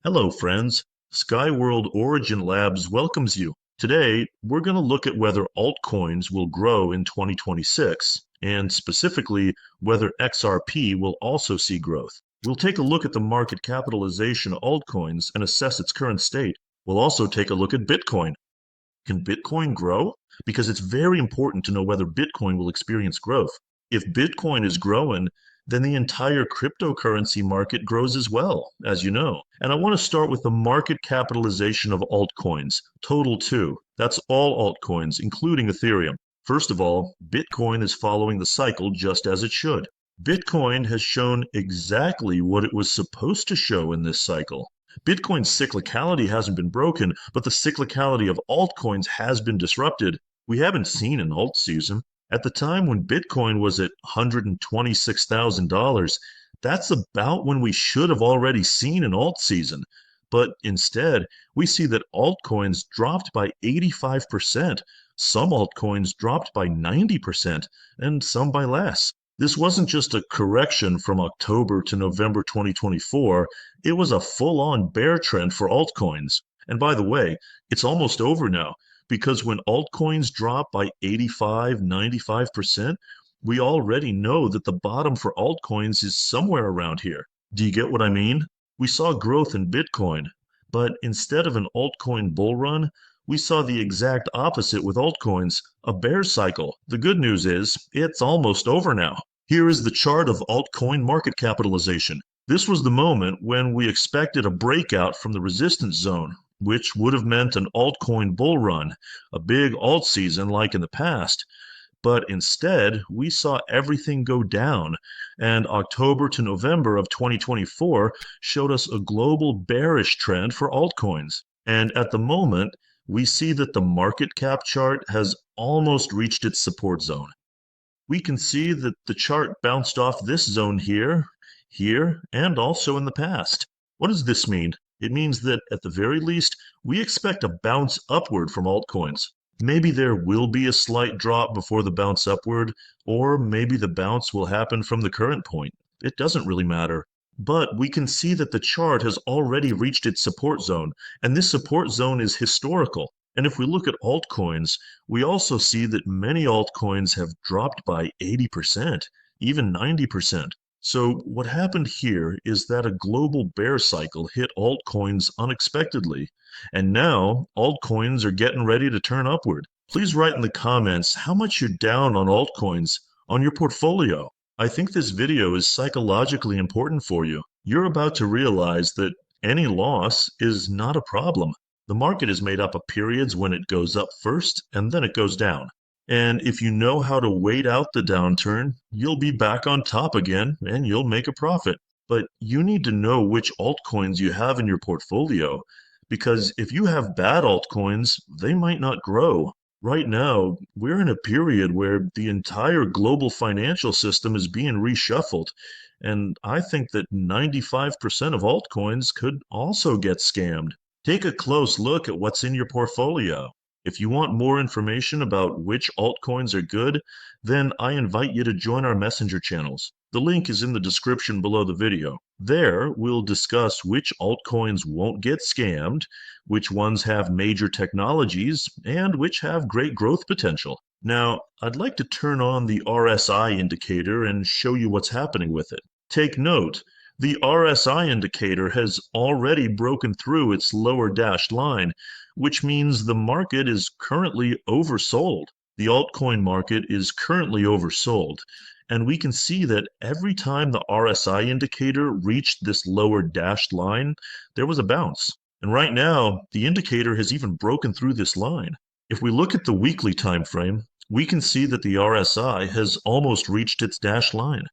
Hello, friends. Skyworld Origin Labs welcomes you. Today, we're going to look at whether altcoins will grow in 2026, and specifically, whether XRP will also see growth. We'll take a look at the market capitalization of altcoins and assess its current state. We'll also take a look at Bitcoin. Can Bitcoin grow? Because it's very important to know whether Bitcoin will experience growth. If Bitcoin is growing, then the entire cryptocurrency market grows as well, as you know. And I want to start with the market capitalization of altcoins, total two. That's all altcoins, including Ethereum. First of all, Bitcoin is following the cycle just as it should. Bitcoin has shown exactly what it was supposed to show in this cycle. Bitcoin's cyclicality hasn't been broken, but the cyclicality of altcoins has been disrupted. We haven't seen an alt season. At the time when Bitcoin was at $126,000, that's about when we should have already seen an alt season. But instead, we see that altcoins dropped by 85%. Some altcoins dropped by 90%, and some by less. This wasn't just a correction from October to November 2024, it was a full-on bear trend for altcoins. And by the way, it's almost over now, because when altcoins drop by 85, 95%, we already know that the bottom for altcoins is somewhere around here. Do you get what I mean? We saw growth in Bitcoin, but instead of an altcoin bull run, we saw the exact opposite with altcoins, a bear cycle. The good news is, it's almost over now. Here is the chart of altcoin market capitalization. This was the moment when we expected a breakout from the resistance zone, which would have meant an altcoin bull run, a big alt season like in the past. But instead, we saw everything go down, and October to November of 2024 showed us a global bearish trend for altcoins. And at the moment, we see that the market cap chart has almost reached its support zone. We can see that the chart bounced off this zone here, and also in the past. What does this mean? It means that at the very least, we expect a bounce upward from altcoins. Maybe there will be a slight drop before the bounce upward, or maybe the bounce will happen from the current point. It doesn't really matter. But we can see that the chart has already reached its support zone, and this support zone is historical. And if we look at altcoins, we also see that many altcoins have dropped by 80%, even 90%. So what happened here is that a global bear cycle hit altcoins unexpectedly, and now altcoins are getting ready to turn upward. Please write in the comments how much you're down on altcoins on your portfolio. I think this video is psychologically important for you. You're about to realize that any loss is not a problem. The market is made up of periods when it goes up first and then it goes down. And if you know how to wait out the downturn, you'll be back on top again and you'll make a profit. But you need to know which altcoins you have in your portfolio, because if you have bad altcoins, they might not grow. Right now, we're in a period where the entire global financial system is being reshuffled, and I think that 95% of altcoins could also get scammed. Take a close look at what's in your portfolio. If you want more information about which altcoins are good, then I invite you to join our messenger channels. The link is in the description below the video. There, we'll discuss which altcoins won't get scammed, which ones have major technologies, and which have great growth potential. Now, I'd like to turn on the RSI indicator and show you what's happening with it. Take note, the RSI indicator has already broken through its lower dashed line, which means the market is currently oversold. The altcoin market is currently oversold. And we can see that every time the RSI indicator reached this lower dashed line, there was a bounce. And right now, the indicator has even broken through this line. If we look at the weekly time frame, we can see that the RSI has almost reached its dashed line.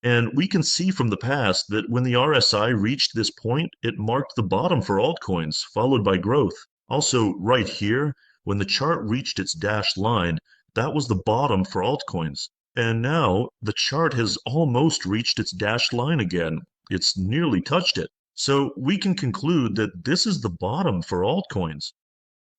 And we can see from the past that when the RSI reached this point, it marked the bottom for altcoins, followed by growth. Also, right here, when the chart reached its dashed line, that was the bottom for altcoins. And now the chart has almost reached its dashed line again. It's nearly touched it. So we can conclude that this is the bottom for altcoins.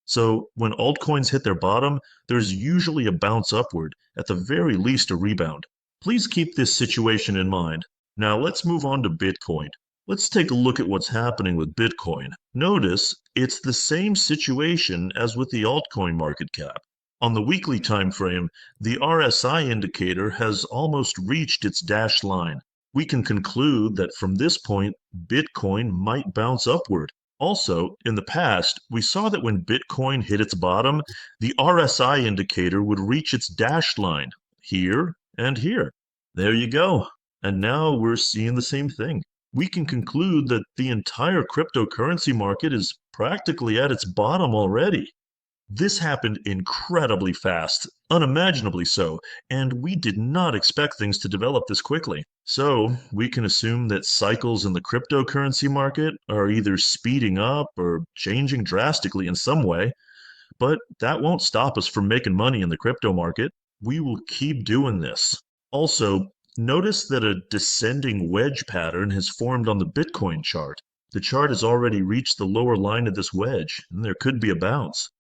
So when altcoins hit their bottom, there's usually a bounce upward, at the very least a rebound. Please keep this situation in mind. Now let's move on to Bitcoin. Let's take a look at what's happening with Bitcoin. Notice it's the same situation as with the altcoin market cap. On the weekly time frame, the RSI indicator has almost reached its dashed line. We can conclude that from this point, Bitcoin might bounce upward. Also, in the past, we saw that when Bitcoin hit its bottom, the RSI indicator would reach its dashed line here and here. There you go. And now we're seeing the same thing. We can conclude that the entire cryptocurrency market is practically at its bottom already. This happened incredibly fast, unimaginably so, and we did not expect things to develop this quickly. So, we can assume that cycles in the cryptocurrency market are either speeding up or changing drastically in some way, but that won't stop us from making money in the crypto market. We will keep doing this. Also, notice that a descending wedge pattern has formed on the Bitcoin chart. The chart has already reached the lower line of this wedge, and there could be a bounce.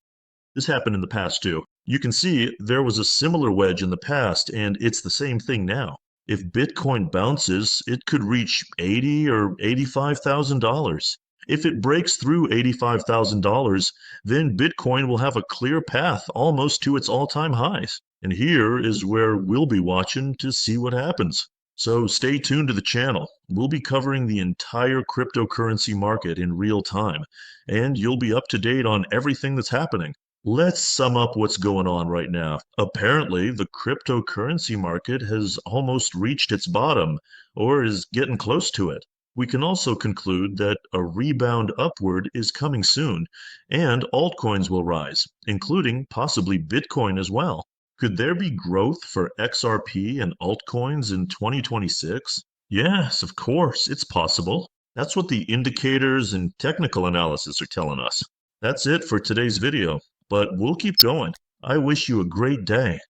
This happened in the past too. You can see there was a similar wedge in the past, and it's the same thing now. If Bitcoin bounces, it could reach $80,000 or $85,000. If it breaks through $85,000, then Bitcoin will have a clear path almost to its all-time highs. And here is where we'll be watching to see what happens. So stay tuned to the channel. We'll be covering the entire cryptocurrency market in real time, and you'll be up to date on everything that's happening. Let's sum up what's going on right now. Apparently, the cryptocurrency market has almost reached its bottom, or is getting close to it. We can also conclude that a rebound upward is coming soon, and altcoins will rise, including possibly Bitcoin as well. Could there be growth for XRP and altcoins in 2026? Yes, of course, it's possible. That's what the indicators and technical analysis are telling us. That's it for today's video, but we'll keep going. I wish you a great day.